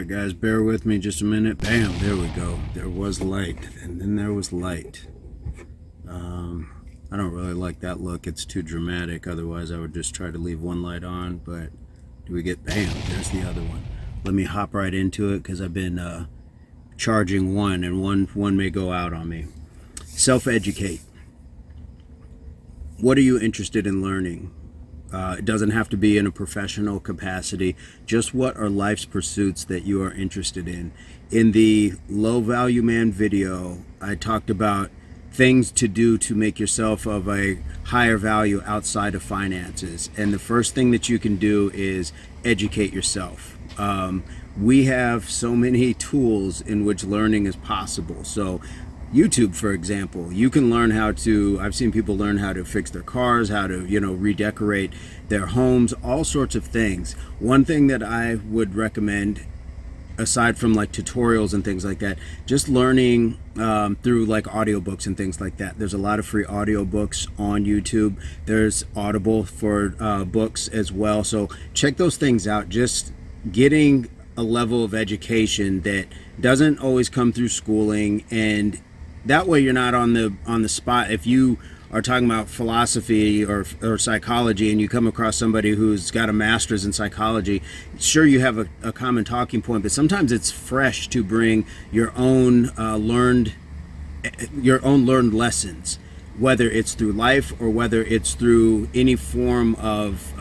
Alright guys, bear with me just a minute. Bam, there we go. There was light, and then there was light. I don't really like that look. It's too dramatic. Otherwise I would just try to leave one light on, but do we get, bam, there's the other one. Let me hop right into it because I've been charging one, and one may go out on me. Self-educate. What are you interested in learning? It doesn't have to be in a professional capacity. Just what are life's pursuits that you are interested in? In the Low Value Man video, I talked about things to do to make yourself of a higher value outside of finances. And the first thing that you can do is educate yourself. We have so many tools in which learning is possible. So YouTube, for example, you can learn how to, I've seen people learn how to fix their cars, how to, redecorate their homes, all sorts of things. One thing that I would recommend, aside from like tutorials and things like that, just learning through like audiobooks and things like that. There's a lot of free audiobooks on YouTube. There's Audible for books as well. So check those things out. Just getting a level of education that doesn't always come through schooling, and that way you're not on the spot. If you are talking about philosophy or psychology and you come across somebody who's got a master's in psychology, sure, you have a common talking point, but sometimes it's fresh to bring your own learned lessons, whether it's through life or whether it's through any form of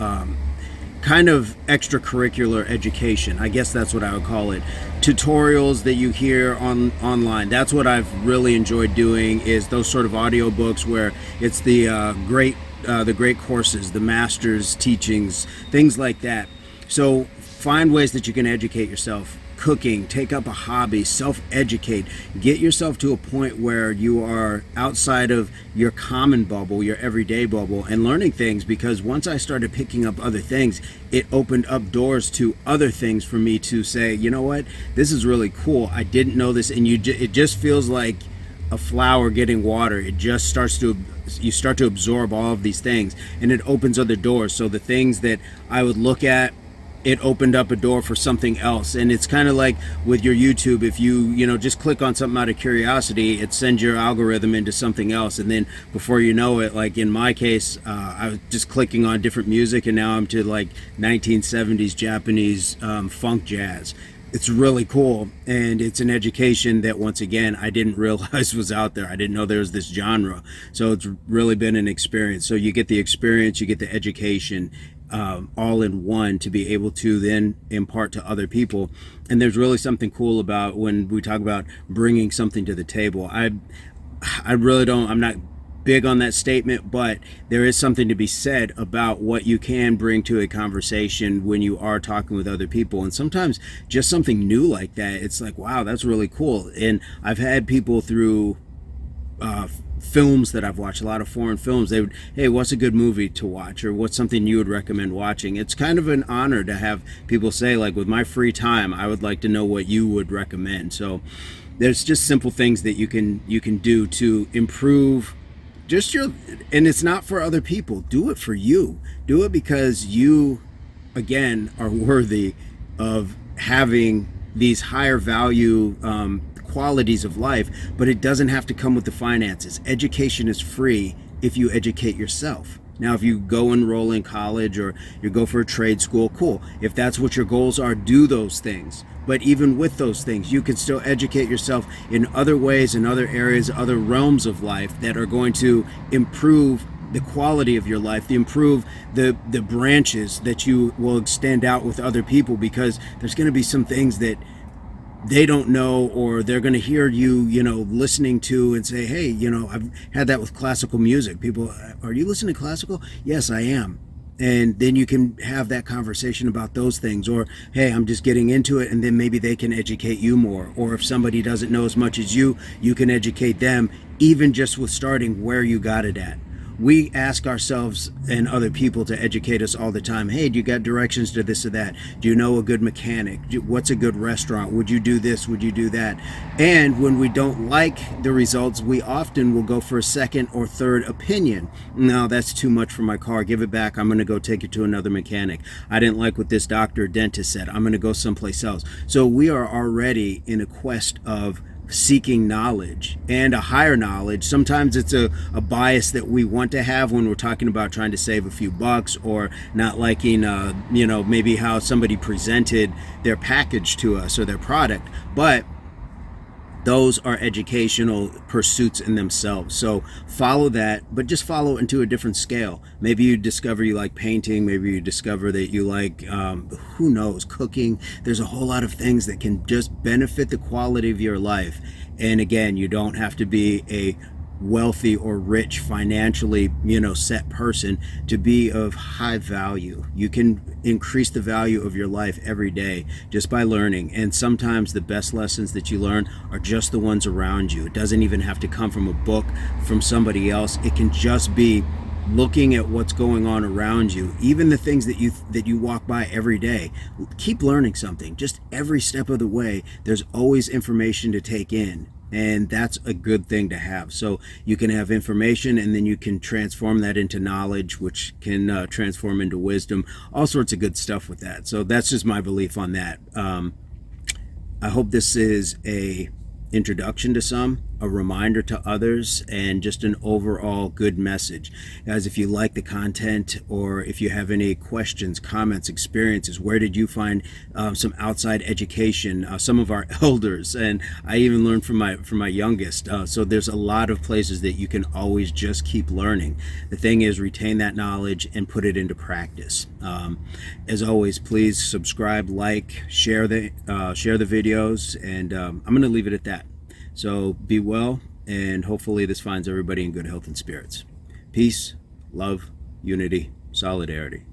kind of extracurricular education. I guess that's what I would call it. Tutorials that you hear online. That's what I've really enjoyed doing, is those sort of audiobooks where it's the great courses, the master's teachings, things like that. So find ways that you can educate yourself. Cooking, take up a hobby, self-educate, get yourself to a point where you are outside of your common bubble, your everyday bubble, and learning things. Because once I started picking up other things, it opened up doors to other things for me to say, you know what, this is really cool. I didn't know this. And it just feels like a flower getting water. It just you start to absorb all of these things, and it opens other doors. So the things that I would look at, it opened up a door for something else. And it's kind of like with your YouTube, if you just click on something out of curiosity, it sends your algorithm into something else, and then before you know it, like in my case, I was just clicking on different music, and now I'm to like 1970s Japanese funk jazz. It's really cool, and it's an education that, once again, I didn't realize was out there. I didn't know there was this genre. So it's really been an experience. So you get the experience, you get the education, all in one, to be able to then impart to other people. And there's really something cool about when we talk about bringing something to the table. I really don't, I'm not big on that statement, but there is something to be said about what you can bring to a conversation when you are talking with other people. And sometimes just something new like that, it's like, wow, that's really cool. And I've had people through films that I've watched, a lot of foreign films, they would, hey, what's a good movie to watch, or what's something you would recommend watching? It's kind of an honor to have people say, like, with my free time, I would like to know what you would recommend. So there's just simple things that you can do to improve just and it's not for other people. Do it for you. Do it because you, again, are worthy of having these higher value qualities of life, but it doesn't have to come with the finances. Education is free if you educate yourself. Now, if you go enroll in college or you go for a trade school, cool. If that's what your goals are, do those things. But even with those things, you can still educate yourself in other ways, in other areas, other realms of life that are going to improve the quality of your life, improve the branches that you will extend out with other people, because there's going to be some things that they don't know, or they're going to hear you, listening to and say, hey, I've had that with classical music. People, are you listening to classical? Yes, I am. And then you can have that conversation about those things. Or, hey, I'm just getting into it, and then maybe they can educate you more. Or if somebody doesn't know as much as you can educate them, even just with starting where you got it at. we ask ourselves and other people to educate us all the time. Hey, do you got directions to this or that? Do you know a good mechanic? What's a good restaurant? Would you do this? Would you do that? And when we don't like the results, we often will go for a second or third opinion. No, that's too much for my car. Give it back. I'm going to go take it to another mechanic. I didn't like what this doctor or dentist said. I'm going to go someplace else. So we are already in a quest of seeking knowledge and a higher knowledge. Sometimes it's a bias that we want to have when we're talking about trying to save a few bucks, or not liking maybe how somebody presented their package to us or their product. But those are educational pursuits in themselves. So follow that, but just follow into a different scale. Maybe you discover you like painting. Maybe you discover that you like, who knows, cooking. There's a whole lot of things that can just benefit the quality of your life. And again, you don't have to be a wealthy or rich, financially set person to be of high value. You can increase the value of your life every day just by learning. And sometimes the best lessons that you learn are just the ones around you. It doesn't even have to come from a book, from somebody else. It can just be looking at what's going on around you. Even the things that you walk by every day, keep learning something. Just every step of the way, there's always information to take in. And that's a good thing to have. So you can have information, and then you can transform that into knowledge, which can transform into wisdom. All sorts of good stuff with that. So that's just my belief on that. I hope this is a introduction to some, a reminder to others, and just an overall good message. Guys, if you like the content, or if you have any questions, comments, experiences, where did you find some outside education? Some of our elders, and I even learned from my youngest. So there's a lot of places that you can always just keep learning. The thing is, retain that knowledge and put it into practice. As always, please subscribe, like, share the videos, and I'm going to leave it at that. So be well, and hopefully this finds everybody in good health and spirits. Peace, love, unity, solidarity.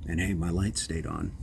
And hey, my light stayed on.